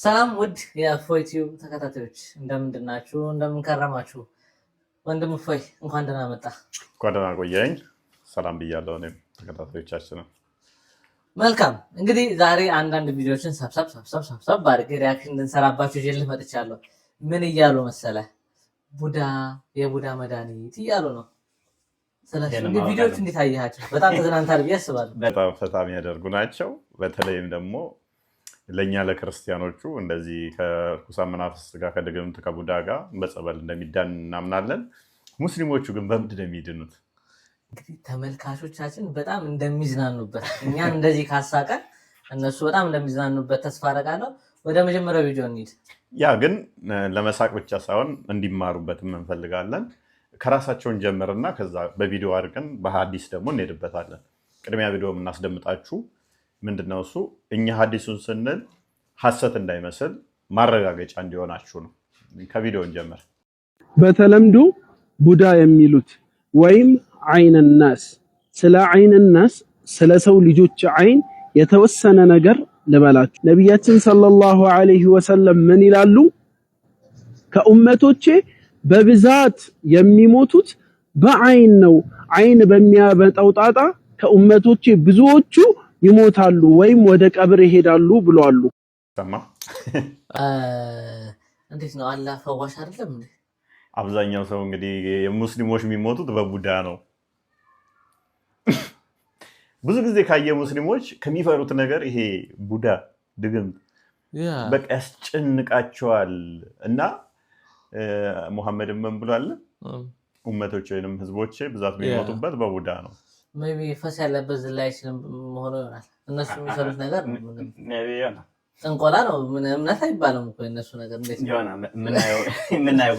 ሰላም ውድ የፎይቲው ተከታታዮች እንደምንድናችሁ እንደምንከረማችሁ ወንድም ፎይ እንኳን ደህና መጣ። እንኳን ደህና ቆየኝ። ሰላም ብያለሁ እኔም ተከታታዮቻችን። መልካም እንግዲህ ዛሬ አንዳንድ ቪዲዮዎችን ሰብሰብ አድርጌ ሪአክሽን እንድንሰራባችሁ ይዤልህ መጥቻለሁ። ምን እያሉ መሰለ? ቡዳ የቡዳ መድኃኒት እያሉ ነው። ስለዚህ ቪዲዮዎች እንዴት አያችሁ? በጣም ተዝናንታል ብዬ አስባለሁ። በጣም ፈታ የሚያደርጉ ናቸው። በተለይም ደግሞ ለኛ ለክርስቲያኖቹ እንደዚህ ከርኩሳን መናፍስት ጋር ከድግምት ከቡዳ ጋር በጸበል እንደሚዳን እናምናለን። ሙስሊሞቹ ግን በምንድን ነው የሚድኑት? እንግዲህ ተመልካቾቻችን በጣም እንደሚዝናኑበት እኛን እንደዚህ ካሳቀን እነሱ በጣም እንደሚዝናኑበት ተስፋ አደርጋለሁ። ወደ መጀመሪያው ቪዲዮ እንሂድ። ያ ግን ለመሳቅ ብቻ ሳይሆን እንዲማሩበትም እንፈልጋለን። ከራሳቸውን ጀምርና ከዛ በቪዲዮ አድርገን በሐዲስ ደግሞ እንሄድበታለን። ቅድሚያ ቪዲዮ የምናስደምጣችሁ ምንድነው እሱ እኛ ሐዲሱን ስንል ሐሰት እንዳይመስል ማረጋገጫ እንዲሆናችሁ ነው። ከቪዲዮን ጀምር። በተለምዶ ቡዳ የሚሉት ወይም አይን الناس ስለ አይን الناس ስለ ሰው ልጆች አይን የተወሰነ ነገር ልበላችሁ። ነብያችን ሰለላሁ ዐለይሂ ወሰለም ምን ይላሉ? ከኡመቶቼ በብዛት የሚሞቱት በአይን ነው። አይን በሚያመጣው ጣጣ ከኡመቶቼ ብዙዎቹ ይሞታሉ ወይም ወደ ቀብር ይሄዳሉ ብለዋል። ሰማ እንዴት ነው? አላህ ፈዋሽ አይደለም እንዴ? አብዛኛው ሰው እንግዲህ የሙስሊሞች የሚሞቱት በቡዳ ነው። ብዙ ጊዜ ካየ ሙስሊሞች ከሚፈሩት ነገር ይሄ ቡዳ ድግምት በቃ ያስጨንቃቸዋል። እና ሙሐመድም ምን ብሏል? ኡመቶች ወይንም ህዝቦች ብዛት የሚሞቱበት በቡዳ ነው። ሜቢ ፈስ ያለበት ዝላይ መሆኑ ይሆናል። እነሱ የሚሰሩት ነገር ጥንቆላ ነው። ምን እምነት አይባልም እኮ የእነሱ ነገር። እንዴት ይሆናል? ምናየው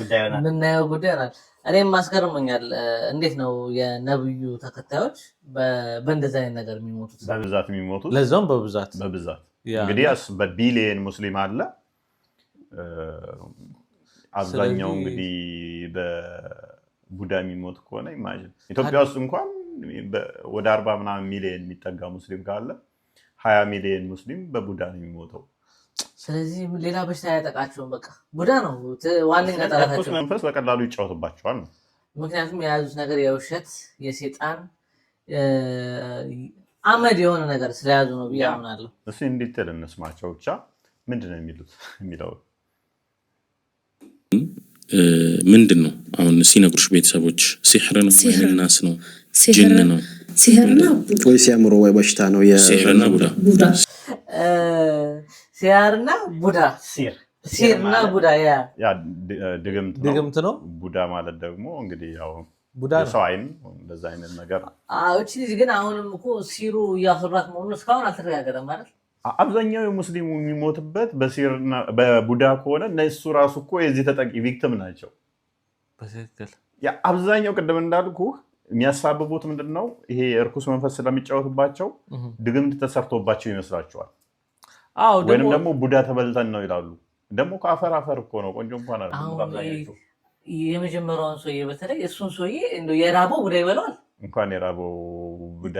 ጉዳይ ይሆናል። እኔም ማስገርሞኛል። እንዴት ነው የነብዩ ተከታዮች በእንደዚህ አይነት ነገር የሚሞቱት? በብዛት የሚሞቱት ለዛውም በብዛት እንግዲህ በቢሊየን ሙስሊም አለ። አብዛኛው እንግዲህ በቡዳ የሚሞት ከሆነ ኢማጂን ኢትዮጵያ ውስጥ እንኳን ወደ 40 ምናምን ሚሊዮን የሚጠጋ ሙስሊም ካለ 20 ሚሊዮን ሙስሊም በቡዳ ነው የሚሞተው። ስለዚህ ሌላ በሽታ ያጠቃቸውን በቃ ቡዳ ነው ዋነኛ ጠላታቸው። መንፈስ በቀላሉ ይጫወትባቸዋል ነው። ምክንያቱም የያዙት ነገር የውሸት የሴጣን አመድ የሆነ ነገር ስለያዙ ነው ብዬ አምናለሁ። እሱ እንዴት እንስማቸው ብቻ ምንድን ነው የሚሉት የሚለው ምንድን ነው አሁን ሲነግሩሽ ቤተሰቦች? ሲሕር ነው ወይናስ ነው ጅን ነው? ሲሕርና ወይ ሲያምሩ ወይ በሽታ ነው። ሲሕርና ቡዳ ሲያርና ቡዳ ሲርና ቡዳ ያ ድግምት ነው። ቡዳ ማለት ደግሞ እንግዲህ ያው ቡዳ ሰው አይን እንደዛ አይነት ነገር። እቺ ልጅ ግን አሁንም እኮ ሲሩ እያፈራት መሆኑ እስካሁን አልተረጋገጠም ማለት። አብዛኛው የሙስሊሙ የሚሞትበት በሲርና በቡዳ ከሆነ እነሱ ራሱ እኮ የዚህ ተጠቂ ቪክቲም ናቸው። በትክክል ያ አብዛኛው ቅድም እንዳልኩ የሚያሳብቡት ምንድነው ይሄ እርኩስ መንፈስ ስለሚጫወትባቸው ድግምት ተሰርቶባቸው ይመስላቸዋል። ወይንም ደግሞ ቡዳ ተበልተን ነው ይላሉ። ደግሞ ከአፈር እኮ ነው። ቆንጆ እንኳን አይደለም። የመጀመሪያውን ሰውዬ በተለይ እሱን ሰውዬ እንደው የራበው ቡዳ ይበላል። እንኳን የራበው ቡዳ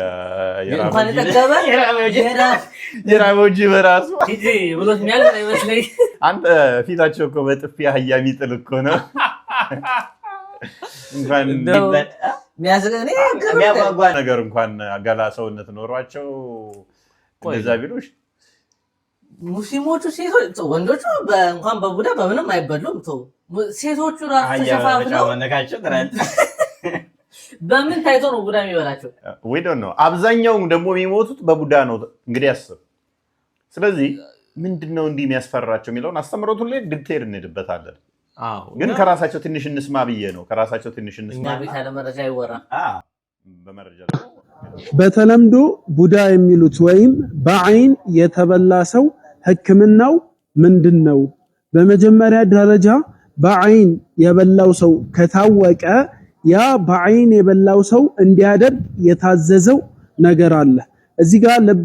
እንኳን ተቀበ የራበው እንጂ በራሱ እጂ ብሎት የሚያልቅ አይመስለኝ። አንተ ፊታቸው እኮ በጥፊ አህያ የሚጥል እኮ ነው። እንኳን የሚያጓጓ ነገር እንኳን ገላ ሰውነት ኖሯቸው እንደዛ ቢሉሽ ሙስሊሞቹ ሴቶች ወንዶቹ እንኳን በቡዳ በምንም አይበሉም። ሴቶቹ ራሱ ተሸፋፍነው በምን ታይቶ ነው ቡዳ የሚበላቸው? ወይ ነው። አብዛኛው ደግሞ የሚሞቱት በቡዳ ነው እንግዲህ አስብ። ስለዚህ ምንድነው እንዲህ የሚያስፈራቸው የሚለውን አስተምሮቱን ላይ ዲቴል እንሄድበታለን። ግን ከራሳቸው ትንሽ እንስማ ብዬ ነው። ከራሳቸው ትንሽ እንስማ። ቤት ያለ መረጃ ይወራ። በመረጃ በተለምዶ ቡዳ የሚሉት ወይም በአይን የተበላ ሰው ህክምናው ምንድነው? በመጀመሪያ ደረጃ በአይን የበላው ሰው ከታወቀ ያ በአይን የበላው ሰው እንዲያደርግ የታዘዘው ነገር አለ። እዚህ ጋር ልብ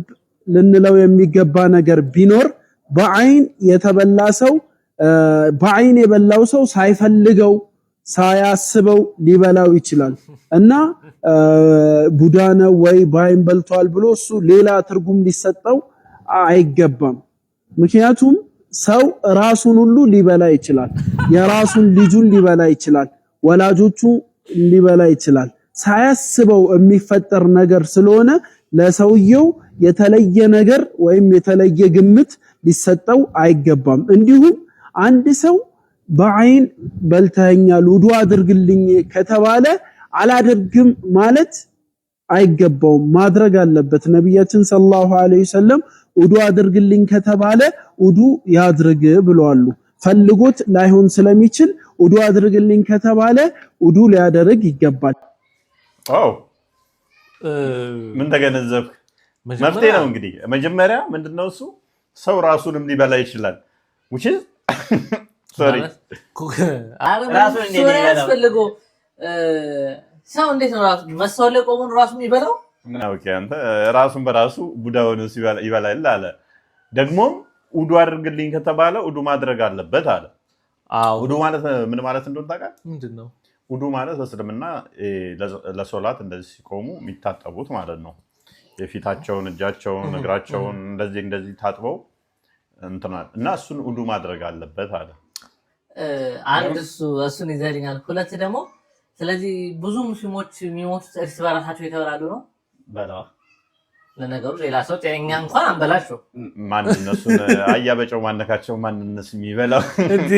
ልንለው የሚገባ ነገር ቢኖር በአይን የተበላ ሰው በአይን የበላው ሰው ሳይፈልገው ሳያስበው ሊበላው ይችላል እና ቡዳ ነው ወይ በአይን በልቷል ብሎ እሱ ሌላ ትርጉም ሊሰጠው አይገባም። ምክንያቱም ሰው ራሱን ሁሉ ሊበላ ይችላል። የራሱን ልጁን ሊበላ ይችላል። ወላጆቹ ሊበላ ይችላል። ሳያስበው የሚፈጠር ነገር ስለሆነ ለሰውየው የተለየ ነገር ወይም የተለየ ግምት ሊሰጠው አይገባም። እንዲሁም አንድ ሰው በአይን በልተኛል ውዱእ አድርግልኝ ከተባለ አላደርግም ማለት አይገባውም፣ ማድረግ አለበት። ነብያችን ሰለላሁ ዐለይሂ ወሰለም ውዱእ አድርግልኝ ከተባለ ውዱእ ያድርግ ብለዋል። ፈልጎት ላይሆን ስለሚችል ውዱእ አድርግልኝ ከተባለ ውዱእ ሊያደርግ ይገባል። አው ምን ተገነዘብክ? መፍትሄ ነው እንግዲህ። መጀመሪያ ምንድነው እሱ ሰው ራሱንም ሊበላ ይችላል which is sorry ራሱን ሊበላ ሰው እንዴት ነው ራሱ መሰለ ቆሙን ራሱ የሚበላው? ኦኬ አንተ ራሱን በራሱ ቡዳውን ይበላል አለ። ደግሞም ውዱእ አድርግልኝ ከተባለ ውዱእ ማድረግ አለበት አለ። ውዱእ ማለት ምን ማለት እንደሆነ ታውቃለህ? ምንድነው ውዱእ ማለት? በእስልምና ለሶላት እንደዚህ ሲቆሙ የሚታጠቡት ማለት ነው። የፊታቸውን፣ እጃቸውን፣ እግራቸውን እንደዚህ ታጥበው እንትናል እና እሱን ውዱእ ማድረግ አለበት አለ። አንድ እሱን ይዘልኛል። ሁለት ደግሞ ስለዚህ ብዙ ሙስሊሞች የሚሞቱት እርስ በራሳቸው የተበላሉ ነው በላ። ለነገሩ ሌላ ሰው ጤነኛ እንኳን አንበላቸው ማን እነሱን አያበጨው ማነካቸው ማንነስ የሚበላው እንዴ?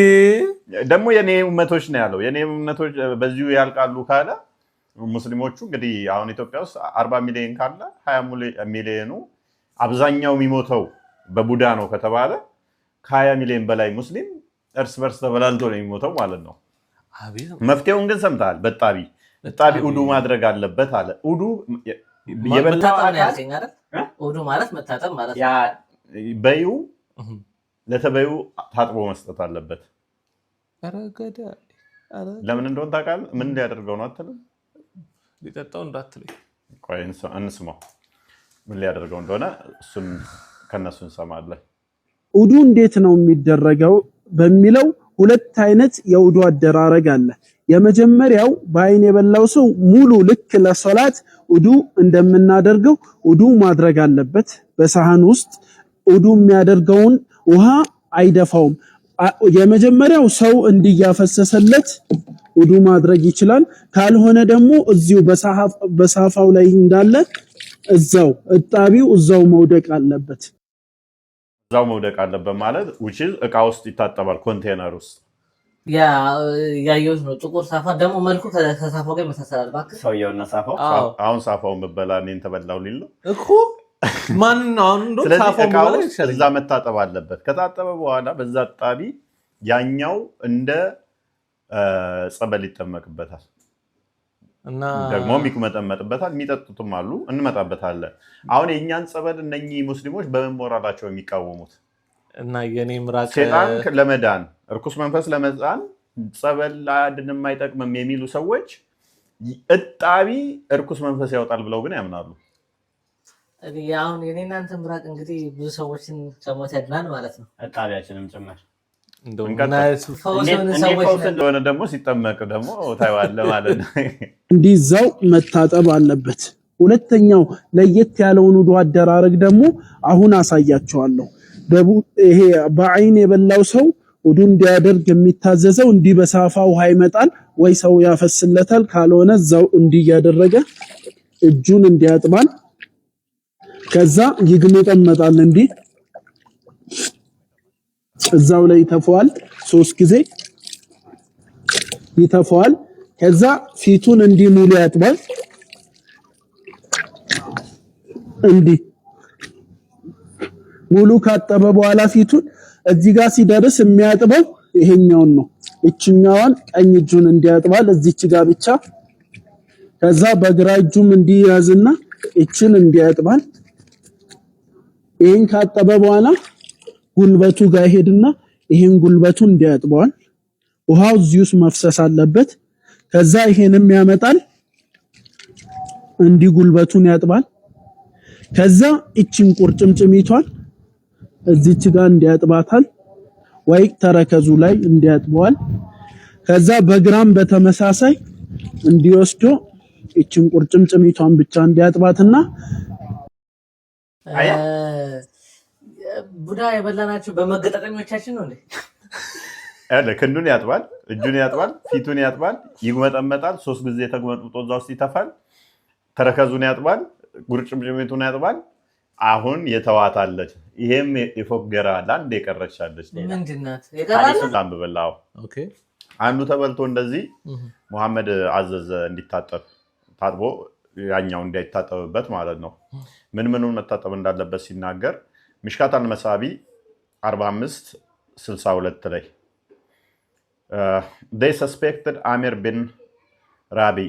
ደግሞ የኔ ኡመቶች ነው ያለው። የኔ ኡመቶች በዚሁ ያልቃሉ ካለ ሙስሊሞቹ እንግዲህ አሁን ኢትዮጵያ ውስጥ 40 ሚሊዮን ካለ 20 ሚሊዮኑ አብዛኛው የሚሞተው በቡዳ ነው ከተባለ ከ20 ሚሊዮን በላይ ሙስሊም እርስ በርስ ተበላልቶ ነው የሚሞተው ማለት ነው። መፍትሄውን ግን ሰምተሃል? በጣቢ ውዱእ ማድረግ አለበት አለ። ውዱእ ውዱእ ማለት መታጠብ ማለት ያ በዩ ለተበዩ ታጥቦ መስጠት አለበት። ለምን እንደሆነ ታውቃለህ? ምን ሊያደርገው ነው አትልም? ሊጠጣው እንዳትልኝ። ቆይ እንስማው ምን ሊያደርገው እንደሆነ እሱን ከነሱ እንሰማለን። ውዱእ እንዴት ነው የሚደረገው በሚለው ሁለት አይነት የውዱእ አደራረግ አለ። የመጀመሪያው በአይን የበላው ሰው ሙሉ ልክ ለሶላት ውዱእ እንደምናደርገው ውዱእ ማድረግ አለበት። በሳህን ውስጥ ውዱእ የሚያደርገውን ውሃ አይደፋውም። የመጀመሪያው ሰው እንዲያፈሰሰለት ውዱእ ማድረግ ይችላል። ካልሆነ ደግሞ እዚሁ በሳፋው ላይ እንዳለ እዛው እጣቢው እዛው መውደቅ አለበት። እዛው መውደቅ አለበት ማለት which is እቃ ውስጥ ይታጠባል፣ ኮንቴነር ውስጥ ያየሁት ነው። ጥቁር ሳፋ ደግሞ መልኩ ከሳፋው ጋር መሳሰላል። እባክህ ሰውየውና ሳፋው አሁን ሳፋውን በበላ እኔን ተበላው ሊል ነው እኮ ማን ነው? አሁን እንደው ሳፋው ማለት ይችላል። እዛ መታጠብ አለበት። ከታጠበ በኋላ በዛ ጣቢ ያኛው እንደ ጸበል ይጠመቅበታል እና ደግሞ የሚመጠመጥበታል። የሚጠጡትም አሉ፣ እንመጣበታለን። አሁን የኛን ጸበል እነኚህ ሙስሊሞች በምን ሞራላቸው የሚቃወሙት? እና የኔ ምራቅ ሴጣን ለመዳን እርኩስ መንፈስ ለመጻን ጸበል አድንም አይጠቅምም የሚሉ ሰዎች እጣቢ እርኩስ መንፈስ ያወጣል ብለው ግን ያምናሉ። አሁን የኔ እናንተ ምራቅ እንግዲህ ብዙ ሰዎችን ከሞት ያድናል ማለት ነው፣ እጣቢያችንም ጭምር እንደሆነ ደግሞ ሲጠመቅ ደግሞ ታይዋለህ ማለት ነው። እንዲዛው መታጠብ አለበት። ሁለተኛው ለየት ያለውን ውዱእ አደራረግ ደግሞ አሁን አሳያቸዋለሁ። ይሄ በአይን የበላው ሰው ውዱእ እንዲያደርግ የሚታዘዘው እንዲህ በሳፋ ውሃ ይመጣል ወይ ሰው ያፈስለታል። ካልሆነ እዛው እንዲህ ያደረገ እጁን እንዲያጥባል። ከዛ ይግመጠመጣል፣ እንዲህ እዛው ላይ ይተፈዋል። 3 ጊዜ ይተፈዋል። ከዛ ፊቱን እንዲህ ሙሉ ያጥባል። እንዲህ ሙሉ ካጠበ በኋላ ፊቱን እዚህ ጋር ሲደርስ የሚያጥበው ይሄኛውን ነው። እችኛዋን ቀኝ እጁን እንዲያጥባል እዚች ጋር ብቻ። ከዛ በግራ እጁም እንዲያዝና እችን እንዲያጥባል። ይሄን ካጠበ በኋላ ጉልበቱ ጋር ሄድና ይሄን ጉልበቱን እንዲያጥበዋል። ውሃው እዚህ ውስጥ መፍሰስ አለበት። ከዛ ይሄንም ያመጣል፣ እንዲህ ጉልበቱን ያጥባል። ከዛ እቺን ቁርጭምጭሚቷን እዚች ጋር እንዲያጥባታል ወይ ተረከዙ ላይ እንዲያጥበዋል። ከዛ በግራም በተመሳሳይ እንዲወስዶ እቺን ቁርጭምጭሚቷን ብቻ እንዲያጥባትና ቡዳ የበላናቸው በመገጣጠሚያችን ነው እንዴ? ክንዱን ያጥባል፣ እጁን ያጥባል፣ ፊቱን ያጥባል፣ ይጉመጠመጣል፣ 3 ጊዜ ተጉመጥምጦ እዛ ውስጥ ይተፋል፣ ተረከዙን ያጥባል፣ ጉርጭምጭሚቱን ያጥባል። አሁን የተዋታለች ይሄም የፎገራ ለአንድ የቀረቻለች ምንድናት? በላው አንዱ ተበልቶ እንደዚህ መሐመድ አዘዘ እንዲታጠብ ታጥቦ ያኛው እንዳይታጠብበት ማለት ነው። ምኑን መታጠብ እንዳለበት ሲናገር ሚሽካት አልመሳቢ 45:62 ላይ they suspected Amir bin Rabi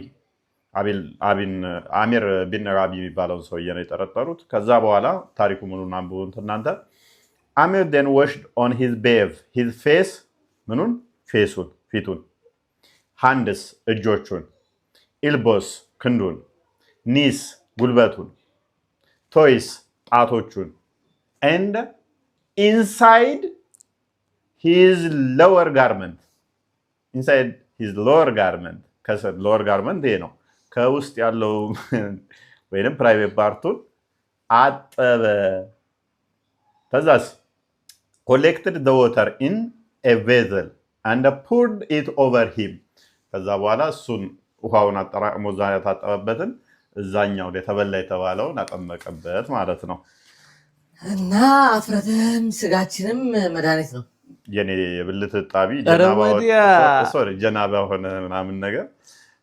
አሚር ቢን ራቢ የሚባለውን ሰውዬ ነው የጠረጠሩት። ከዛ በኋላ ታሪኩ ምኑን አንብቡት እናንተ። አሚር then washed on his bath his face ምኑን ፌሱን ፊቱን፣ ሃንድስ እጆቹን፣ ኢልቦስ ክንዱን፣ ኒስ ጉልበቱን፣ ቶይስ ጣቶቹን and inside his lower garment inside his lower garment ከስር lower garment ይሄ ነው ከውስጥ ያለው ወይንም ፕራይቬት ፓርቱን አጠበ። ከዛስ collected the water in a vessel and poured it over him ከዛ በኋላ እሱን ውሃውን አጠራቅሞ እዛ ያታጠበበትን እዛኛው ተበላ የተባለውን አጠመቀበት ማለት ነው። እና አፍረተም ስጋችንም መድኃኒት ነው። የኔ የብልት ጣቢ ጀናባ ሆነ ምናምን ነገር፣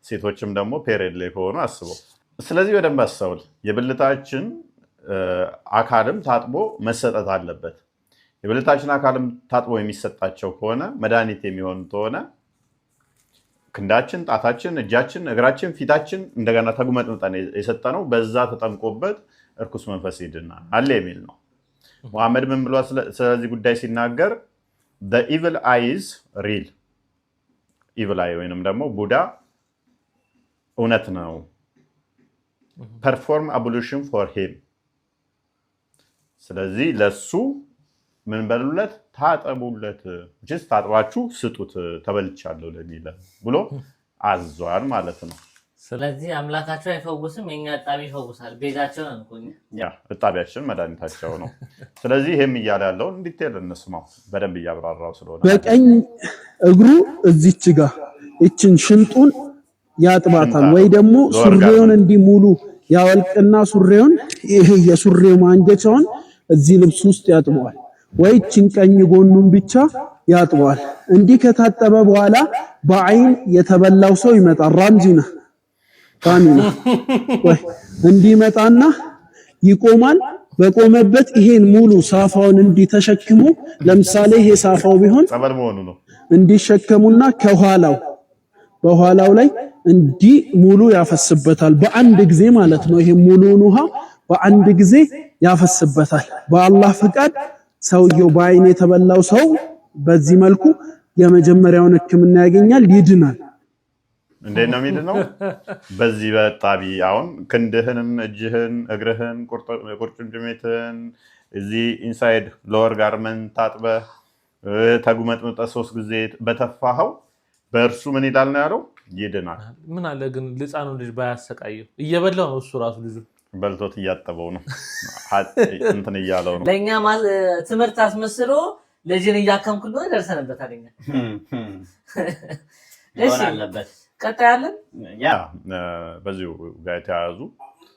ሴቶችም ደግሞ ፔሬድ ላይ ከሆኑ አስበው። ስለዚህ በደንብ አስተውል። የብልታችን አካልም ታጥቦ መሰጠት አለበት። የብልታችን አካልም ታጥቦ የሚሰጣቸው ከሆነ መድኃኒት የሚሆን ከሆነ ክንዳችን፣ ጣታችን፣ እጃችን፣ እግራችን፣ ፊታችን እንደገና ተጉመጥምጠን የሰጠነው በዛ ተጠምቆበት እርኩስ መንፈስ ይድናል አለ የሚል ነው። መሐመድ ምን ብሏል ስለዚህ ጉዳይ ሲናገር the evil eye is real evil eye ወይንም ደግሞ ቡዳ እውነት ነው። perform ablution for him ስለዚህ ለሱ ምን በሉለት ታጠቡለት ጅስ ታጥባችሁ ስጡት ተበልቻለሁ ለሚለ ብሎ አዟል ማለት ነው። ስለዚህ አምላካቸው አይፈውስም፣ የኛ ጣቢ ይፈውሳል። ቤዛቸው ነው እንኳን ያ ጣቢያችን መድኃኒታቸው ነው። ስለዚህ ይሄም እያለ ያለው እንዲቴል እንስማው በደንብ እያብራራው ስለሆነ በቀኝ እግሩ እዚች ጋር እችን ሽንጡን ያጥባታል ወይ ደግሞ ሱሪውን እንዲሙሉ ያወልቅና ሱሪውን ይሄ የሱሪው ማንጀቻውን እዚህ ልብስ ውስጥ ያጥበዋል ወይ እችን ቀኝ ጎኑን ብቻ ያጥበዋል። እንዲህ ከታጠበ በኋላ በአይን የተበላው ሰው ይመጣል። ራምዚና ታሚና ወይ እንዲመጣና ይቆማል። በቆመበት ይሄን ሙሉ ሳፋውን እንዲተሸክሙ ለምሳሌ ይሄ ሳፋው ቢሆን ጸበል መሆኑ ነው እንዲሸከሙና በኋላው ላይ እንዲ ሙሉ ያፈስበታል በአንድ ጊዜ ማለት ነው። ይሄ ሙሉን ውሃ በአንድ ጊዜ ያፈስበታል። በአላህ ፍቃድ ሰውየው በአይን የተበላው ሰው በዚህ መልኩ የመጀመሪያውን ሕክምና ያገኛል፣ ይድናል። እንዴት ነው የሚድነው? በዚህ በጣቢ አሁን ክንድህን፣ እጅህን፣ እግርህን፣ ቁርጭምጭሚትን እዚህ ኢንሳይድ ሎወር ጋርመንት ታጥበህ ተጉመጥምጠህ 3 ጊዜ በተፋኸው በእርሱ ምን ይላል ነው ያለው? ይድናል። ምን አለ ግን ልፃኑ ልጅ ባያሰቃየው? እየበላው ነው እሱ ራሱ ልጁ በልቶት እያጠበው ነው እንትን እያለው ነው። ለእኛ ትምህርት አስመስሎ ልጅን እያከምኩ እንደሆነ ደርሰንበታል። እኛ ሆን አለበት ቀጣይ አለን ያ በዚሁ ጋር የተያያዙ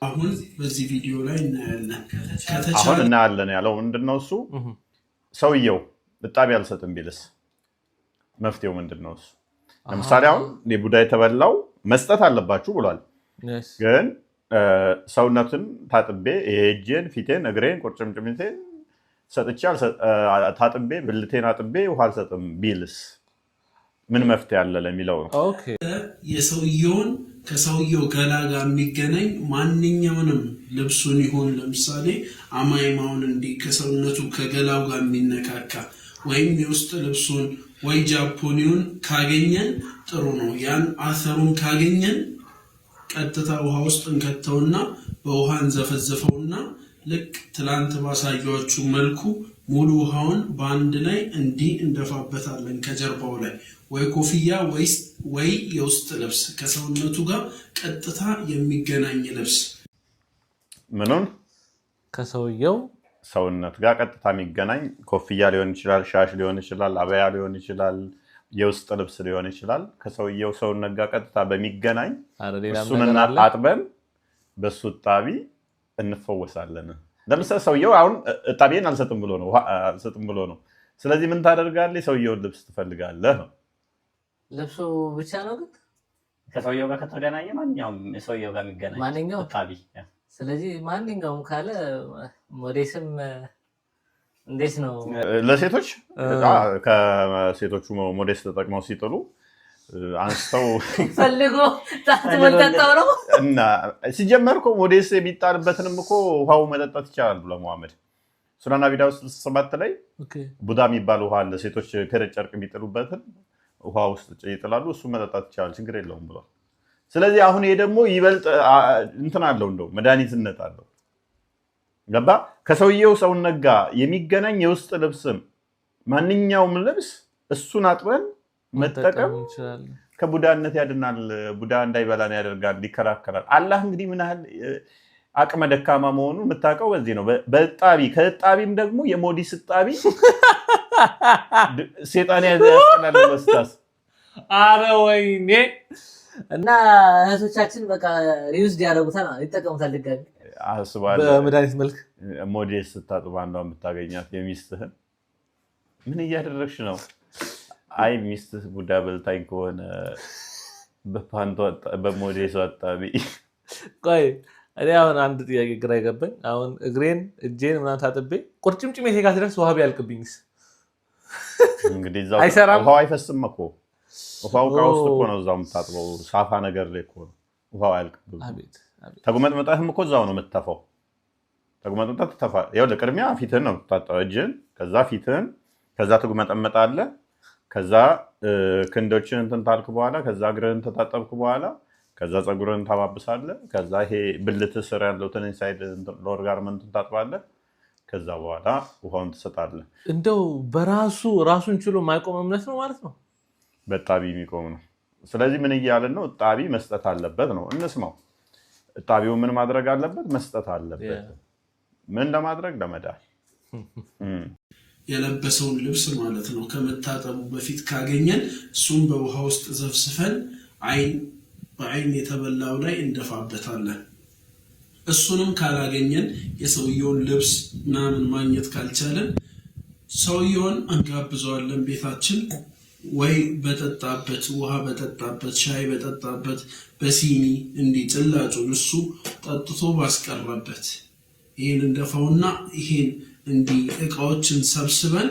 አሁን በዚህ ቪዲዮ ላይ አሁን እናያለን ያለው ምንድነው? እሱ ሰውየው እጣቢ አልሰጥም ቢልስ መፍትሄው ምንድነው? እሱ ለምሳሌ አሁን የቡዳ የተበላው መስጠት አለባችሁ ብሏል። ግን ሰውነትን ታጥቤ እጄን፣ ፊቴን፣ እግሬን፣ ቁርጭምጭሚቴን ሰጥቼ ታጥቤ ብልቴን አጥቤ ውሃ አልሰጥም ቢልስ ምን መፍትሄ አለ ለሚለው ነው። የሰውየውን ከሰውየው ገላ ጋር የሚገናኝ ማንኛውንም ልብሱን ይሆን ለምሳሌ አማይማውን እንዲህ ከሰውነቱ ከገላው ጋር የሚነካካ ወይም የውስጥ ልብሱን ወይ ጃፖኒውን ካገኘን ጥሩ ነው። ያን አሰሩን ካገኘን ቀጥታ ውሃ ውስጥ እንከተውና በውሃ እንዘፈዘፈውና ልክ ትላንት ባሳያችሁ መልኩ ሙሉ ውሃውን በአንድ ላይ እንዲህ እንደፋበታለን። ከጀርባው ላይ ወይ ኮፍያ ወይ የውስጥ ልብስ ከሰውነቱ ጋር ቀጥታ የሚገናኝ ልብስ ምኑን ከሰውየው ሰውነት ጋር ቀጥታ የሚገናኝ ኮፍያ ሊሆን ይችላል፣ ሻሽ ሊሆን ይችላል፣ አበያ ሊሆን ይችላል፣ የውስጥ ልብስ ሊሆን ይችላል። ከሰውየው ሰውነት ጋር ቀጥታ በሚገናኝ እሱንና አጥበን በሱ እጣቢ እንፈወሳለን። ለምሳሌ ሰውየው አሁን እጣቢን አልሰጥም ብሎ ነው። ስለዚህ ምን ታደርጋለህ? ሰውየውን ልብስ ትፈልጋለህ ነው። ልብሱ ብቻ ነው ግን ከሰውየው ጋር ከተገናኘ ማንኛውም ሰውየው ጋር የሚገናኝ ማንኛውም እጣቢ። ስለዚህ ማንኛውም ካለ ሞዴስም እንዴት ነው? ለሴቶች ከሴቶቹ ሞዴስ ተጠቅመው ሲጥሉ አንስተው ፈልጎ ታጥሞልታው ነው እና ሲጀመር እኮ ሞዴስ የሚጣልበትንም እኮ ውሃው መጠጣት ይቻላል ብሎ መሐመድ ሱናን አቢ ዳውድ 67 ላይ ቡዳ የሚባል ውሃ አለ። ሴቶች ጨርቅ የሚጥሉበትን ውሃ ውስጥ ይጥላሉ። እሱ መጠጣት ይቻላል፣ ችግር የለውም ብሏል። ስለዚህ አሁን ይሄ ደግሞ ይበልጥ እንትን አለው፣ እንደው መድኃኒትነት አለው። ገባ? ከሰውየው ሰውነት ጋር የሚገናኝ የውስጥ ልብስም ማንኛውም ልብስ እሱን አጥበን መጠቀም ከቡዳነት ያድናል። ቡዳ እንዳይበላን ያደርጋል፣ ይከላከላል። አላህ እንግዲህ ምን ያህል አቅመ ደካማ መሆኑን የምታውቀው በዚህ ነው። በእጣቢ ከእጣቢም ደግሞ የሞዲስ እጣቢ ሴጣን ያስጠላል መስታስ። አረ ወይኔ! እና እህቶቻችን በቃ ሪዩዝ ያደርጉታል፣ ይጠቀሙታል ድጋሚ አስባለሁ። በመድኃኒት መልክ ሞዴስ ስታጥባ አንዷ የምታገኛት የሚስትህን ምን እያደረግሽ ነው? አይ ሚስትህ ቡዳ በልታኝ ከሆነ በፓንቷ በሞዴሱ አጣቢ። ቆይ እኔ አሁን አንድ ጥያቄ ግራ ይገባኝ። አሁን እግሬን እጄን ምናምን ታጥቤ ቁርጭምጭሜ ጋር ሲደርስ ውሃ ቢያልቅብኝስ? እንግዲህ አይሰራም። ውሃው አይፈስም እኮ ውሃው ዕቃ ውስጥ እኮ ነው እዛው የምታጥበው። ሳፋ ነገር ላይ እኮ ነው ውሃው አያልቅብህም። ተጉመጥመጠህም እኮ እዛው ነው የምትተፋው። ተጉመጥመጠህ ትተፋ። ይኸውልህ ቅድሚያ ፊትህን ነው የምትታጠበው፣ እጅህን፣ ከዛ ፊትህን፣ ከዛ ትጉመጠመጣለህ፣ ከዛ ክንዶችን እንትን ታልክ በኋላ፣ ከዛ እግርህን ተታጠብክ በኋላ፣ ከዛ ፀጉርህን ታባብሳለህ፣ ከዛ ይሄ ብልትህ ስር ያለውን ኢንሳይድ ሎወር ጋርመንቱን ታጥባለህ፣ ከዛ በኋላ ውሃውን ትሰጣለህ። እንደው በራሱ ራሱን ችሎ የማይቆም እምነት ነው ማለት ነው። በጣቢ የሚቆም ነው። ስለዚህ ምን እያለን ነው? እጣቢ መስጠት አለበት ነው። እንስማው። እጣቢው ምን ማድረግ አለበት? መስጠት አለበት። ምን ለማድረግ? ለመዳን። የለበሰውን ልብስ ማለት ነው ከመታጠቡ በፊት ካገኘን እሱም በውሃ ውስጥ ዘፍስፈን በአይን የተበላው ላይ እንደፋበታለን። እሱንም ካላገኘን የሰውየውን ልብስ ምናምን ማግኘት ካልቻለን ሰውየውን እንጋብዘዋለን ቤታችን፣ ወይ በጠጣበት ውሃ በጠጣበት ሻይ በጠጣበት በሲኒ እንዲህ ጭላጩን እሱ ጠጥቶ ባስቀረበት ይህን እንደፋውና ይሄን እንዲህ እቃዎችን ሰብስበን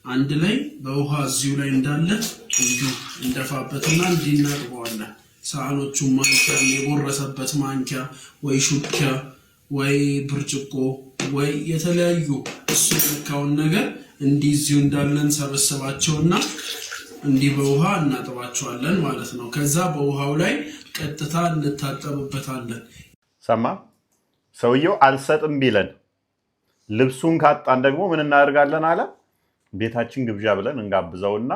አንድ ላይ በውሃ እዚሁ ላይ እንዳለ እንዲህ እንደፋበትና እንዲህ እናጥበዋለን። ሳህኖቹን ማንኪያ፣ የጎረሰበት ማንኪያ ወይ ሹኪያ ወይ ብርጭቆ ወይ የተለያዩ እሱ የነካውን ነገር እንዲህ እዚሁ እንዳለን ሰበስባቸውና እንዲህ በውሃ እናጥባቸዋለን ማለት ነው። ከዛ በውሃው ላይ ቀጥታ እንታጠብበታለን። ሰማ? ሰውየው አልሰጥም ቢለን ልብሱን ካጣን ደግሞ ምን እናደርጋለን አለ? ቤታችን ግብዣ ብለን እንጋብዘውና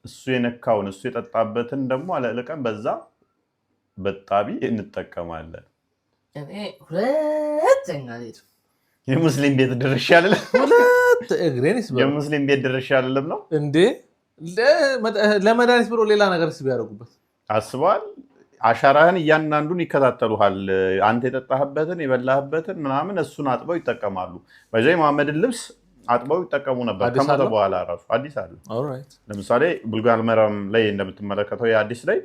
እሱ የነካውን እሱ የጠጣበትን ደግሞ አለልቀን በዛ በጣቢ እንጠቀማለን። ሁለተኛ የሙስሊም ቤት ድርሻ አይደለም። ሁለት እግሬን ይስበሩ። የሙስሊም ቤት ድርሻ አይደለም ነው እንዴ? ለመድኃኒት ብሎ ሌላ ነገር ቢያደርጉበት አስበዋል። አሻራህን እያንዳንዱን ይከታተሉሃል። አንተ የጠጣህበትን የበላህበትን ምናምን እሱን አጥበው ይጠቀማሉ። በዚ መሐመድን ልብስ አጥበው ይጠቀሙ ነበር። ከሞተ በኋላ ራሱ አዲስ አለ። ለምሳሌ ቡልጋል መራም ላይ እንደምትመለከተው የአዲስ ላይ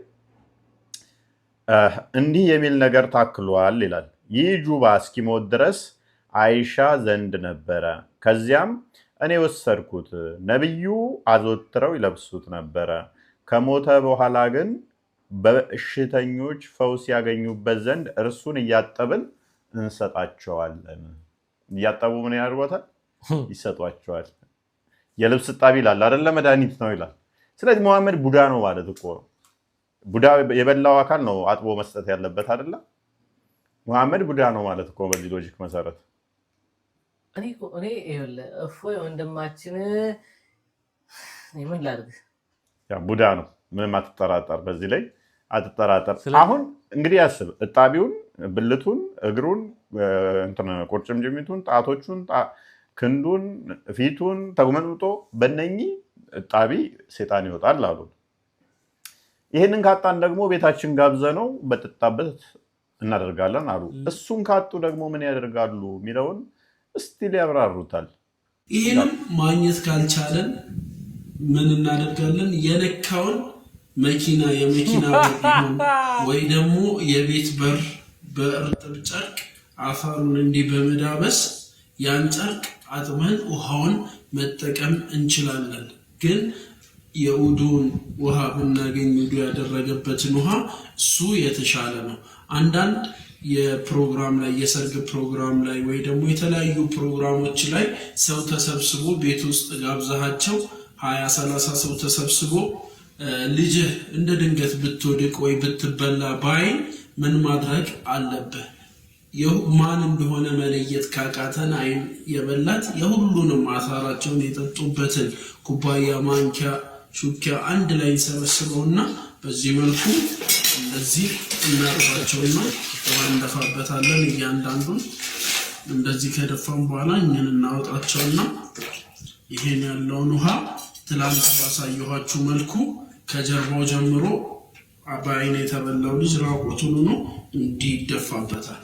እንዲህ የሚል ነገር ታክሏል ይላል። ይህ ጁባ እስኪሞት ድረስ አይሻ ዘንድ ነበረ። ከዚያም እኔ ወሰድኩት። ነቢዩ አዘወትረው ይለብሱት ነበረ። ከሞተ በኋላ ግን በሽተኞች ፈውስ ያገኙበት ዘንድ እርሱን እያጠብን እንሰጣቸዋለን። እያጠቡ ምን ያደርጓታል? ይሰጧቸዋል። የልብስ እጣቢ ይላል አይደለ? መድኃኒት ነው ይላል። ስለዚህ መሐመድ ቡዳ ነው ማለት እኮ ነው። ቡዳ የበላው አካል ነው አጥቦ መስጠት ያለበት አይደለ? መሐመድ ቡዳ ነው ማለት እኮ በዚህ ሎጂክ መሰረት። እኔ እፎይ ወንድማችን ምን ላድርግ? ቡዳ ነው፣ ምንም አትጠራጠር፣ በዚህ ላይ አትጠራጠር። አሁን እንግዲህ ያስብ፣ እጣቢውን፣ ብልቱን፣ እግሩን፣ ቁርጭምጭሚቱን፣ ጣቶቹን ክንዱን ፊቱን ተጉመጥምጦ በእነኚህ እጣቢ ሴጣን ይወጣል አሉ። ይህንን ካጣን ደግሞ ቤታችን ጋብዘነው በጠጣበት እናደርጋለን አሉ። እሱን ካጡ ደግሞ ምን ያደርጋሉ የሚለውን እስቲ ያብራሩታል። ይህንን ማግኘት ካልቻለን ምን እናደርጋለን? የነካውን መኪና የመኪና ወይ ደግሞ የቤት በር በእርጥብ ጨርቅ አፈሩን እንዲህ በመዳበስ ያን ጨርቅ አጥበን ውሃውን መጠቀም እንችላለን። ግን የውዱን ውሃ ብናገኝ ውዱ ያደረገበትን ውሃ እሱ የተሻለ ነው። አንዳንድ የፕሮግራም ላይ የሰርግ ፕሮግራም ላይ ወይ ደግሞ የተለያዩ ፕሮግራሞች ላይ ሰው ተሰብስቦ ቤት ውስጥ ጋብዛቸው 20-30 ሰው ተሰብስቦ ልጅህ እንደ ድንገት ብትወድቅ ወይ ብትበላ ባይ ምን ማድረግ አለብህ? ማን እንደሆነ መለየት ካቃተን አይን የበላት የሁሉንም አሳራቸውን የጠጡበትን ኩባያ፣ ማንኪያ፣ ሹኪያ አንድ ላይ ሰበስበውና በዚህ መልኩ እንደዚህ እናጥፋቸውና እንደፋበታለን። እያንዳንዱን እንደዚህ ከደፋን በኋላ እኛን እናወጣቸውና ይሄን ያለውን ውሃ ትላንት ባሳየኋችሁ መልኩ ከጀርባው ጀምሮ በአይን የተበላው ልጅ ራቁቱን ሆኖ እንዲደፋበታል።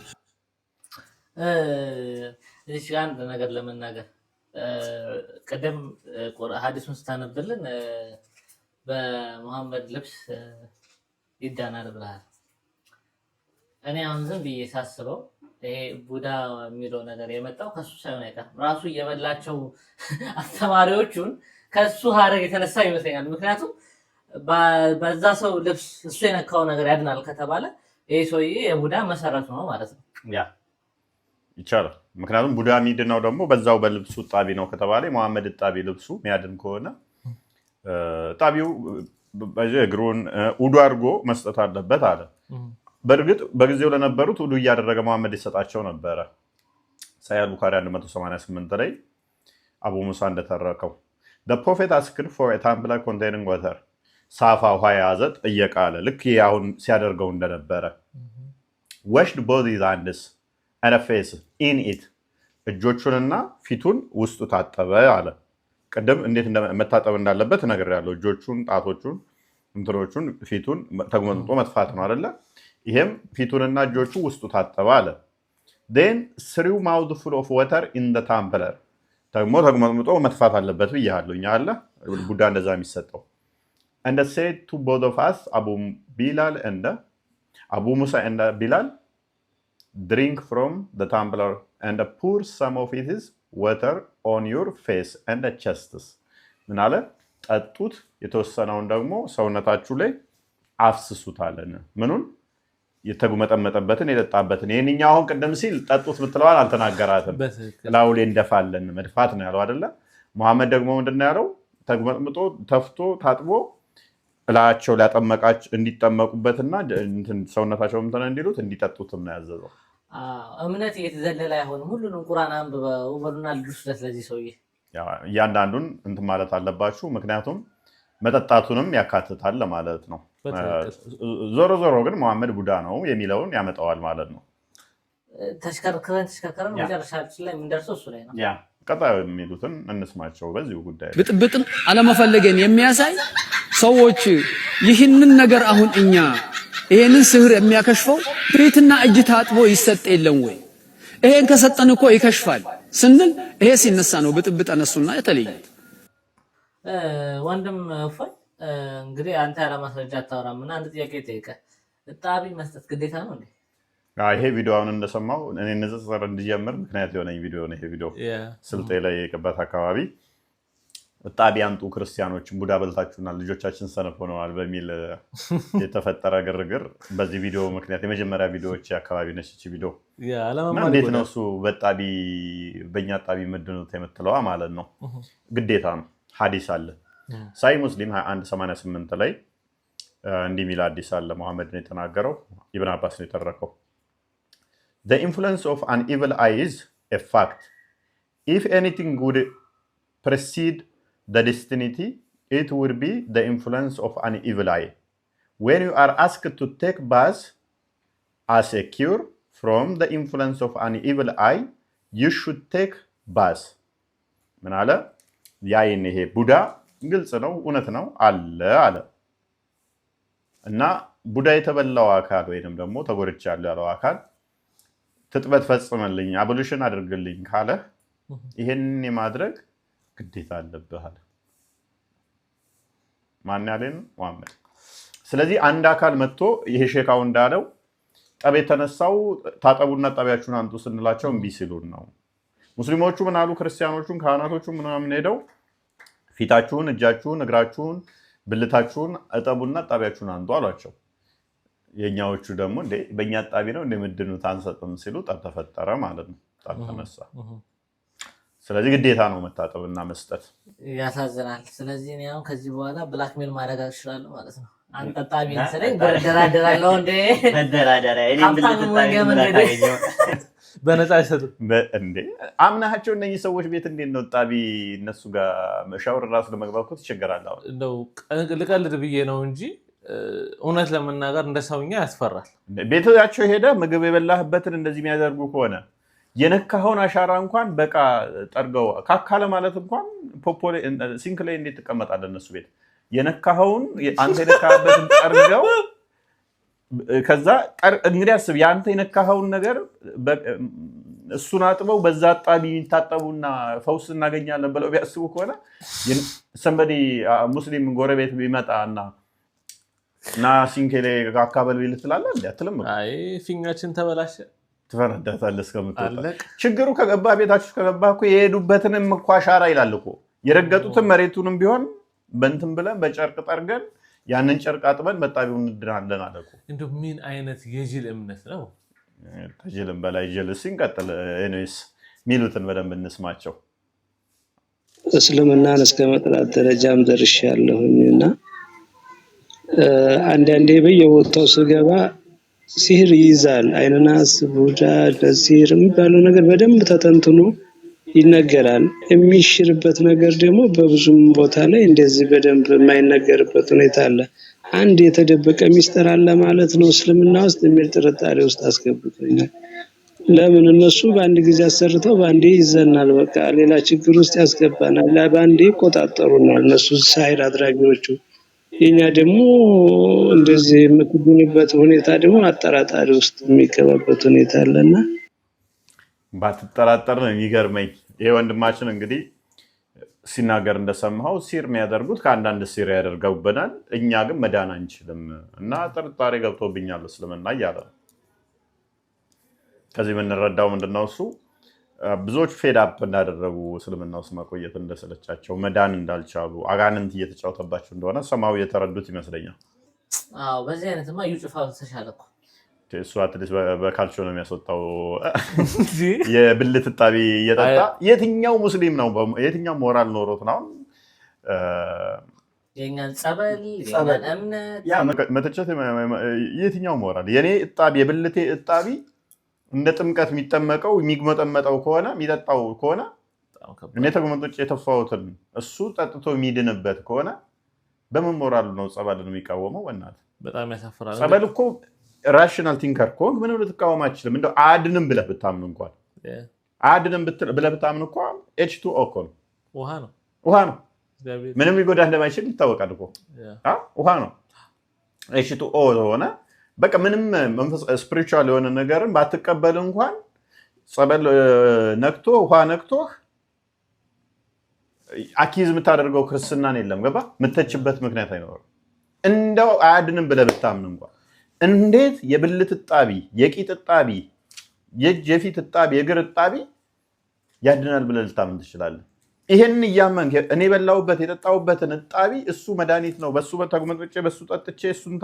እዚህ አንድ ነገር ለመናገር ቀደም ሐዲሱን ስታነብልን በመሐመድ ልብስ ይዳናል ብለሃል። እኔ አሁን ዝም ብዬ ሳስበው ይሄ ቡዳ የሚለው ነገር የመጣው ከሱ ሳይሆን አይቀርም ራሱ የበላቸው አስተማሪዎቹን ከሱ ሀረግ የተነሳ ይመስለኛል። ምክንያቱም በዛ ሰው ልብስ እሱ የነካው ነገር ያድናል ከተባለ ይሄ ሰውዬ የቡዳ መሰረቱ ነው ማለት ነው። ይቻላል። ምክንያቱም ቡዳ የሚድነው ደግሞ በዛው በልብሱ እጣቢ ነው ከተባለ የመሐመድ እጣቢ ልብሱ የሚያድን ከሆነ እጣቢው እግሩን ውዱ አድርጎ መስጠት አለበት አለ። በእርግጥ በጊዜው ለነበሩት ውዱ እያደረገ መሐመድ ይሰጣቸው ነበረ። ሳሂህ ቡኻሪ 188 ላይ አቡ ሙሳ እንደተረከው the prophet asked for a tumbler containing water ሳፋ ውሃ የያዘ ጠየቀ አለ። ልክ አሁን ሲያደርገው እንደነበረ washed both his hands and face in it እጆቹንና ፊቱን ውስጡ ታጠበ አለ። ቀደም እንዴት መታጠብ እንዳለበት ነገር ያለው እጆቹን፣ ጣቶቹን፣ እንትሮቹን፣ ፊቱን ተጉመጥምጦ መጥፋት ነው አይደለ? ይሄም ፊቱንና እጆቹ ውስጡ ታጠበ አለ። then threw mouthful of water in the tumbler ደግሞ ተጉመጥምጦ መጥፋት አለበት ብያለሁኝ አለ። ቡዳ እንደዛ የሚሰጠው and said to both of us Abu Musa and Bilal drink from the tumbler and pour some of its water on your face and chests ምን አለ? ጠጡት፣ የተወሰነውን ደግሞ ሰውነታችሁ ላይ አፍስሱት አለን። ምኑን? የተጉመጠመጠበትን የጠጣበትን። ይህንኛው አሁን ቅድም ሲል ጠጡት ምትለዋል አልተናገራትም። ላዩ ላይ እንደፋለን መድፋት ነው ያለው አይደለ? መሐመድ ደግሞ ምንድን ነው ያለው? ተጉመጥምጦ ተፍቶ ታጥቦ እላቸው ሊያጠመቃች እንዲጠመቁበትና ሰውነታቸው ምንተነ እንዲሉት እንዲጠጡትም ነው ያዘዘው። እምነት እየተዘለለ አይሆንም። ሁሉንም ቁርአን አንብበው በሉና ልጁስ ስለዚህ ሰውዬ እያንዳንዱን እንትን ማለት አለባችሁ። ምክንያቱም መጠጣቱንም ያካትታል ማለት ነው። ዞሮ ዞሮ ግን መሐመድ ቡዳ ነው የሚለውን ያመጣዋል ማለት ነው። ተሽከርከረን መጨረሻችን ላይ የምንደርሰው እሱ ላይ ነው። ቀጣዩ የሚሉትን እንስማቸው። በዚሁ ጉዳይ ብጥብጥን አለመፈለገን የሚያሳይ ሰዎች ይህንን ነገር አሁን እኛ ይሄንን ስህር የሚያከሽፈው ፊትና እጅ ታጥቦ ይሰጥ የለም ወይ? ይሄን ከሰጠን እኮ ይከሽፋል ስንል ይሄ ሲነሳ ነው ብጥብጥ አነሱና የተለየ ወንድም እፎይ እንግዲህ አንተ ያለ ማስረጃ አታወራም እና አንድ ጥያቄ ጠይቀ እጣቢ መስጠት ግዴታ ነው እንዴ? ይሄ ቪዲዮ አሁን እንደሰማው እኔ ንጽጽር እንዲጀምር ምክንያት የሆነኝ ቪዲዮ ነው። ይሄ ቪዲዮ ስልጤ ላይ የቀባት አካባቢ እጣቢ አምጡ ክርስቲያኖችን ቡዳ በልታችሁና ልጆቻችን ሰነፍ ሆነዋል በሚል የተፈጠረ ግርግር በዚህ ቪዲዮ ምክንያት የመጀመሪያ ቪዲዮዎች አካባቢ ነች እቺ ቪዲዮ። እንዴት ነው እሱ በጣቢ በእኛ ጣቢ ምድኑት የምትለዋ ማለት ነው። ግዴታ ነው። ሐዲስ አለ ሳሂህ ሙስሊም 2188 ላይ እንዲህ የሚል ሐዲስ አለ። መሐመድ ነው የተናገረው፣ ኢብን አባስ ነው የተረከው። The influence of an evil eye is a fact. If anything would precede the destiny, it would be the influence of an evil eye. When you are asked to take bath as a cure from the influence of an evil eye, you should take bath. ምን አለ? ያይን ይሄ ቡዳ ግልጽ ነው እውነት ነው አለ እና ቡዳ የተበላው አካል ወይንም ደግሞ ተጎድቻለሁ ያለው አካል ትጥበት ፈጽመልኝ አቦሉሽን አድርግልኝ ካለ ይሄንን የማድረግ ግዴታ አለብህ አለ። ማን ያለን? መሐመድ። ስለዚህ አንድ አካል መጥቶ ይሄ ሼካው እንዳለው ጠብ የተነሳው ታጠቡና ጠቢያችሁን አንጡ ስንላቸው እምቢ ሲሉን ነው። ሙስሊሞቹ ምን አሉ? ክርስቲያኖቹን ካህናቶቹ ምናምን ሄደው ፊታችሁን፣ እጃችሁን፣ እግራችሁን፣ ብልታችሁን እጠቡና ጠቢያችሁን አንጡ አሏቸው። የኛዎቹ ደግሞ እንዴ በእኛ አጣቢ ነው እንደምድኑት አንሰጥም ሲሉ ጠብ ተፈጠረ ማለት ነው። ጠብ ተነሳ። ስለዚህ ግዴታ ነው መታጠብና መስጠት። ያሳዝናል። ስለዚህ እኔ አሁን ከዚህ በኋላ ብላክሜል ማድረግ እችላለሁ ማለት ነው። አንተ ጣቢ ስለኝ ደራደራለሁ እንዴ መደራደሪያ እኔ በነፃ አይሰጡም እንዴ? አምናቸው እነዚህ ሰዎች ቤት እንዴት ነው ጣቢ እነሱ ጋር ሻወር ራሱ ለመግባት እኮ ትቸገራለህ። አሁን እንደው ልቀልድ ብዬ ነው እንጂ እውነት ለመናገር እንደ ሰውኛ ያስፈራል። ቤታቸው ሄደ ምግብ የበላህበትን እንደዚህ የሚያደርጉ ከሆነ የነካኸውን አሻራ እንኳን በቃ ጠርገው ካካለ ማለት እንኳን ሲንክ ላይ እንዴት ትቀመጣለህ? እነሱ ቤት የነካኸውን አንተ የነካህበትን ጠርገው ከዛ እንግዲህ አስብ የአንተ የነካኸውን ነገር እሱን አጥበው በዛ አጣቢ የሚታጠቡና ፈውስ እናገኛለን ብለው ቢያስቡ ከሆነ ሰንበዲ ሙስሊም ጎረቤት ቢመጣ እና ሲንክ ላይ አካባቢ ልትላለህ እንዴ? አትልም። አይ ፊኛችን ተበላሸ ትፈነዳታለህ እስከምትወጣ። ችግሩ ከገባ ቤታችሁ ከገባ እኮ የሄዱበትንም እኮ አሻራ ይላል እኮ የረገጡትን መሬቱንም ቢሆን በእንትን ብለን በጨርቅ ጠርገን ያንን ጨርቅ አጥበን በጣቢውን እንድናለን አለ እኮ። እንደው ምን አይነት የጅል እምነት ነው? ከጅልም በላይ ጅል። ሲንቀጥል ኤኒዌይስ ሚሉትን በደንብ እንስማቸው። እስልምናን እስከ መጥላት ደረጃም ደርሻለሁኝና አንዳንዴ በየቦታው ስገባ ሲህር ይይዛል፣ አይነናስ፣ ቡዳ፣ ሲህር የሚባለው ነገር በደንብ ተተንትኖ ይነገራል። የሚሽርበት ነገር ደግሞ በብዙም ቦታ ላይ እንደዚህ በደንብ የማይነገርበት ሁኔታ አለ። አንድ የተደበቀ ሚስጥር አለ ማለት ነው እስልምና ውስጥ የሚል ጥርጣሬ ውስጥ አስገብቶኛል። ለምን እነሱ በአንድ ጊዜ አሰርተው በአንዴ ይዘናል፣ በቃ ሌላ ችግር ውስጥ ያስገባናል፣ በአንዴ ይቆጣጠሩናል እነሱ ሳይር አድራጊዎቹ። የኛ ደግሞ እንደዚህ የምትጉንበት ሁኔታ ደግሞ አጠራጣሪ ውስጥ የሚገባበት ሁኔታ አለና ባትጠራጠር ነው የሚገርመኝ። ይሄ ወንድማችን እንግዲህ ሲናገር እንደሰማው ሲር የሚያደርጉት ከአንዳንድ ሲር ያደርገውብናል፣ እኛ ግን መዳን አንችልም እና ጥርጣሬ ገብቶብኛል እስልምና እያለ ነው። ከዚህ የምንረዳው ምንድነው? እሱ ብዙዎች ፌድ አፕ እንዳደረጉ እስልምና ውስጥ መቆየት እንደሰለቻቸው መዳን እንዳልቻሉ አጋንንት እየተጫወተባቸው እንደሆነ ሰማው የተረዱት ይመስለኛል። አዎ በዚህ አይነትማ ዩጭፋው ተሻለ እኮ እሱ አትሊስት በካልቾ ነው የሚያስወጣው። የብልት እጣቢ እየጠጣ የትኛው ሙስሊም ነው የትኛው ሞራል ኖሮት ነው የኛን ጸበል የኛን እምነት መተቸት? የትኛው ሞራል? የኔ እጣቢ የብልቴ እጣቢ እንደ ጥምቀት የሚጠመቀው የሚግመጠመጠው ከሆነ የሚጠጣው ከሆነ እኔ ተግመጦች የተፋሁትን እሱ ጠጥቶ የሚድንበት ከሆነ በምን ሞራል ነው ጸበልን የሚቃወመው? በእናትህ በጣም ያሳፍራል። ጸበል እኮ ራሽናል ቲንከር ከሆንክ ምንም ልትቃወም አትችልም። እንደው አያድንም ብለህ ብታምን እንኳን አያድንም ብለህ ብታምን እኮ H2O እኮ ነው፣ ውሃ ነው። ምንም ሊጎዳ እንደማይችል ይታወቃል እኮ ውሃ ነው። H2O ሆነ በቃ ምንም መንፈስ ስፒሪቹዋል የሆነ ነገርን ባትቀበል እንኳን ጸበል ነክቶ ውሃ ነክቶህ አኪዝ የምታደርገው ክርስትናን የለም። ገባ? የምተችበት ምክንያት አይኖርም። እንደው አያድንም ብለህ ብታምን እንኳን እንዴት የብልት እጣቢ፣ የቂጥ እጣቢ፣ የፊት እጣቢ፣ የእግር እጣቢ ያድናል ብለህ ልታምን ትችላለህ? ይሄን እያመንክ እኔ በላሁበት የጠጣሁበትን እጣቢ እሱ መድኃኒት ነው፣ በሱ ተጉመጥጬ በሱ ጠጥቼ እሱን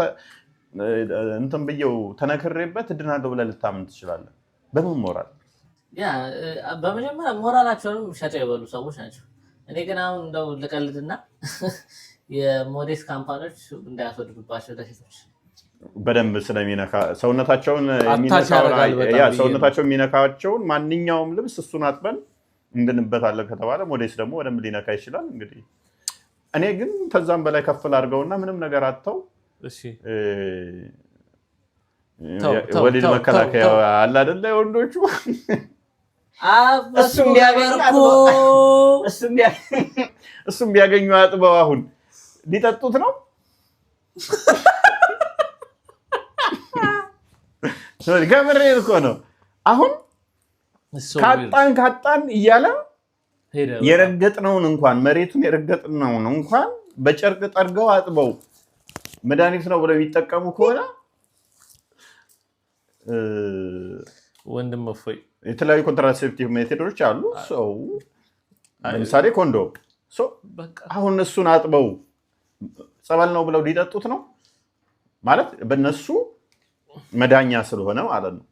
እንትን ብየው ተነክሬበት እድናለሁ ብለህ ልታምን ትችላለህ? በምን ሞራል? ያ በመጀመሪያ ሞራላቸውንም ሸጠው የበሉ ሰዎች ናቸው። እኔ ግን አሁን እንደው ልቀልድና የሞዴስ ካምፓኒዎች እንዳያስወድዱባቸው ለሴቶች በደንብ ስለሚነካ ሰውነታቸውን የሚነካቸውን ማንኛውም ልብስ እሱን አጥበን እንድንበታለን ከተባለ ሞዴስ ደግሞ በደንብ ሊነካ ይችላል። እንግዲህ እኔ ግን ከዛም በላይ ከፍል አድርገውና ምንም ነገር አጥተው ወሊድ መከላከያ አለ አይደለ? ወንዶቹ እሱም ቢያገኙ አጥበው አሁን ሊጠጡት ነው። ከምሬ እኮ ነው። አሁን ካጣን እያለ የረገጥነውን እንኳን መሬቱን የረገጥነውን እንኳን በጨርቅ ጠርገው አጥበው መድኃኒት ነው ብለው የሚጠቀሙ ከሆነ ወንድም እፎይ የተለያዩ ኮንትራሴፕቲቭ ሜቶዶች አሉ። ሰው ለምሳሌ ኮንዶም አሁን እሱን አጥበው ጸበል ነው ብለው ሊጠጡት ነው ማለት በእነሱ መዳኛ ስለሆነ ማለት ነው።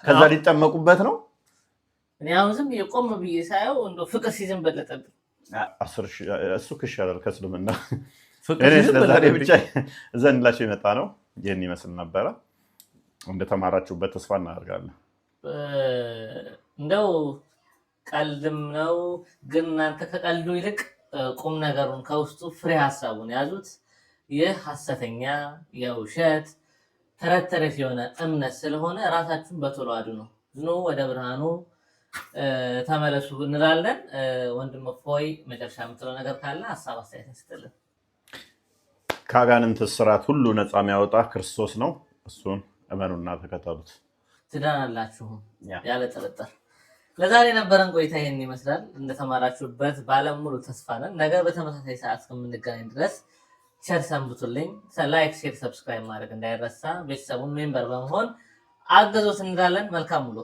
ከዛ ሊጠመቁበት ነው። እኔ አሁን ዝም የቆም ብዬ ሳየው እንደው ፍቅር ሲዝም በለጠብኝ። እሱ ክሻለር ከእስልምና እኔ ስለዛሬ ብቻ ዘንላችሁ የመጣ ነው። ይህን ይመስል ነበረ። እንደተማራችሁበት ተስፋ እናደርጋለን። እንደው ቀልድም ነው ግን እናንተ ከቀልዱ ይልቅ ቁም ነገሩን ከውስጡ ፍሬ ሀሳቡን ያዙት። ይህ ሐሰተኛ የውሸት ተረት ተረት የሆነ እምነት ስለሆነ ራሳችሁን በቶሎ አድኑ። ኑ ወደ ብርሃኑ ተመለሱ እንላለን። ወንድም እፎይ መጨረሻ የምትለው ነገር ካለ ሀሳብ አስተያየት እንስጥልን። ከአጋንንት እስራት ሁሉ ነፃ የሚያወጣ ክርስቶስ ነው። እሱን እመኑና ተከተሉት፣ ትድናላችሁ ያለ ጥርጥር። ለዛሬ የነበረን ቆይታ ይህን ይመስላል። እንደተማራችሁበት ባለሙሉ ተስፋ ነን። ነገ በተመሳሳይ ሰዓት እስከምንገናኝ ድረስ ቸር ሰንብቱልኝ። ላይክ፣ ሼር፣ ሰብስክራይብ ማድረግ እንዳይረሳ። ቤተሰቡን ሜምበር በመሆን አገዞት እንላለን። መልካም ውሎ